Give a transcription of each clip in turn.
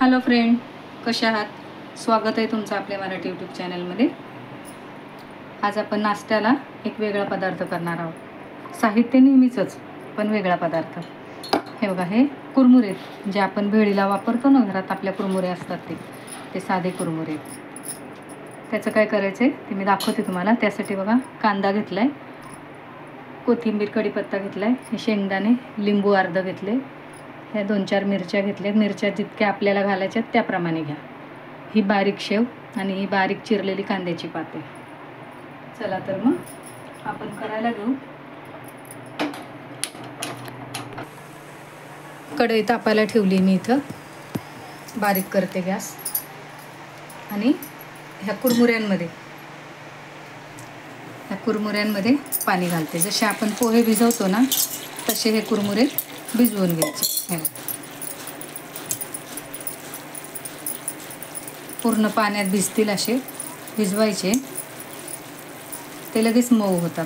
Hello friend, कशा आहात? स्वागत आहे तुमचं आपल्या मराठी यूट्यूब चॅनलमध्ये. आज आपण नाश्त्याला एक वेगळा पदार्थ करणार आहोत. साहित्य नेहमीचंच, पण वेगळा पदार्थ. हे बघा, हे कुरमुरे जे आपण भेळीला वापरतो ना, घरात आपल्या कुरमुरे असतात ते साधे कुरमुरे. त्याचं काय करायचं आहे ते मी दाखवते तुम्हाला. त्यासाठी बघा, कांदा घेतला आहे, कोथिंबीर, कढीपत्ता घेतला आहे, हे शेंगदाणे, लिंबू अर्ध घेतले, ह्या 2-4 मिरच्या घेतल्या. मिरच्या जितक्या आपल्याला घालायच्या त्याप्रमाणे घ्या. ही बारीक शेव आणि ही बारीक चिरलेली कांद्याची पाते. चला तर मग आपण करायला घेऊ. कढई तापायला ठेवली मी इथं. बारीक करते गॅस आणि ह्या कुरमुऱ्यांमध्ये पाणी घालते. जसे आपण पोहे भिजवतो ना, तसे हे कुरमुरे भिजवून घ्यायचे. पूर्ण पाण्यात भिजतील असे भिजवायचे, ते लगेच मऊ होतात.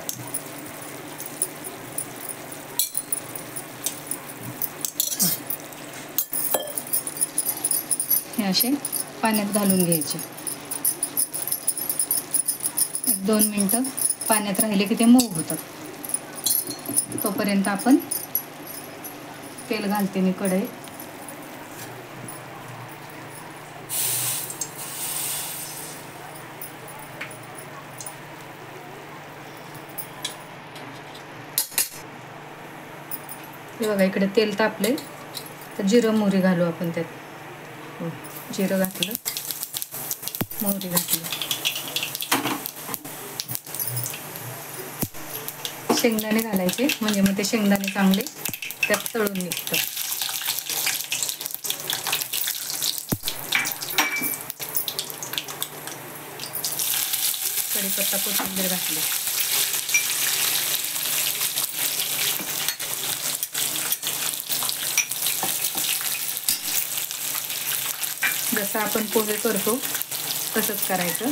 हे असे पाण्यात घालून घ्यायचे. 1-2 मिनटं पाण्यात राहिले की ते मऊ होतात. तोपर्यंत आपण तेल घालते मी कढईत. हे बघा, इकडे तेल तापले तर जिरं मोहरी घालू आपण त्यात. जिरं घातलं, मोहरी घातली, शेंगदाणे घालायचे, म्हणजे मग ते शेंगदाणे चांगले त्यात तळून निघतात. कढीपत्ता, कोथिंबीर घातली. जसं आपण पोहे करतो तसंच करायचं.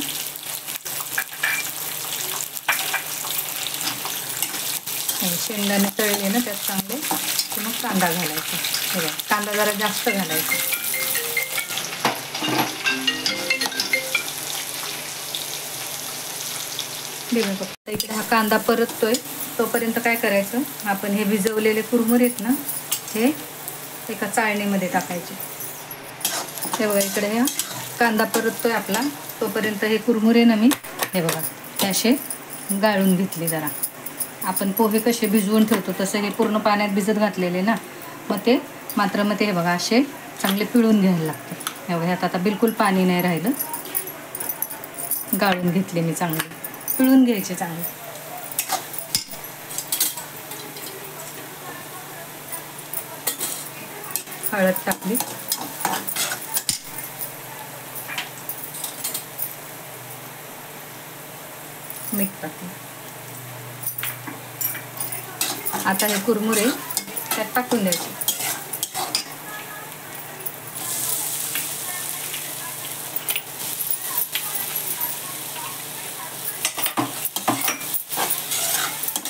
शेंगदाणे तळले ना त्यात चांगले, की मग कांदा घालायचा. बघा, कांदा जरा जास्त घालायचा. फक्त इकडे हा कांदा परततोय तोपर्यंत काय करायचं, आपण हे भिजवलेले कुरमुरे आहेत ना, हे एका चाळणीमध्ये टाकायचे. हे बघा, इकडे हा कांदा परततोय आपला, तोपर्यंत हे कुरमुरे ना मी हे बघा हे असे गाळून घेतले. जरा आपण पोहे कसे भिजवून ठेवतो तसं हे पूर्ण पाण्यात भिजत घातलेले ना, मग ते हे बघा असे चांगले पिळून घ्यायला लागतं. हे बघा, ह्यात आता बिलकुल पाणी नाही राहिलं. गाळून घेतले मी, चांगले पिळून घ्यायचे चांगले. हळद टाकली, मीठ टाकलं. आता हे कुरमुरे त्यात टाकून द्यायचे.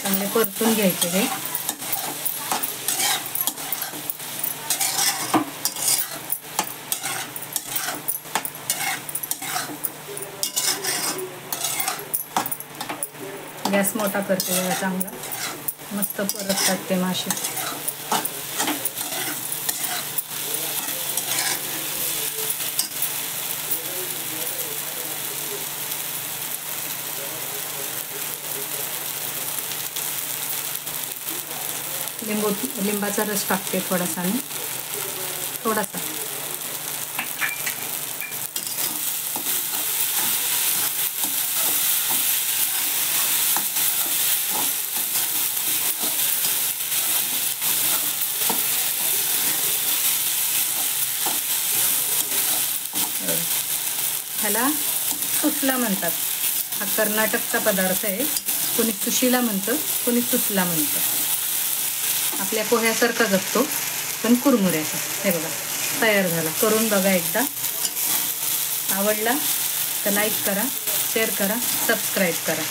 चांगले परतून घ्यायचे हे. गॅस मोठा करते जरा चांगला, मस्त परततात ते मासे. लिंबाचा रस टाकते थोडासा मी, थोडासा. ह्याला सुसला म्हणतात. हा कर्नाटकचा पदार्थ आहे. कोणी सुशीला म्हणतं, कोणी सुसला म्हणतं. आपल्या पोह्यासारखा जगतो पण कुरमुऱ्याचा. हे बघा, तयार झाला. करून बघा एकदा. आवडला तर लाईक करा, शेअर करा, सबस्क्राईब करा.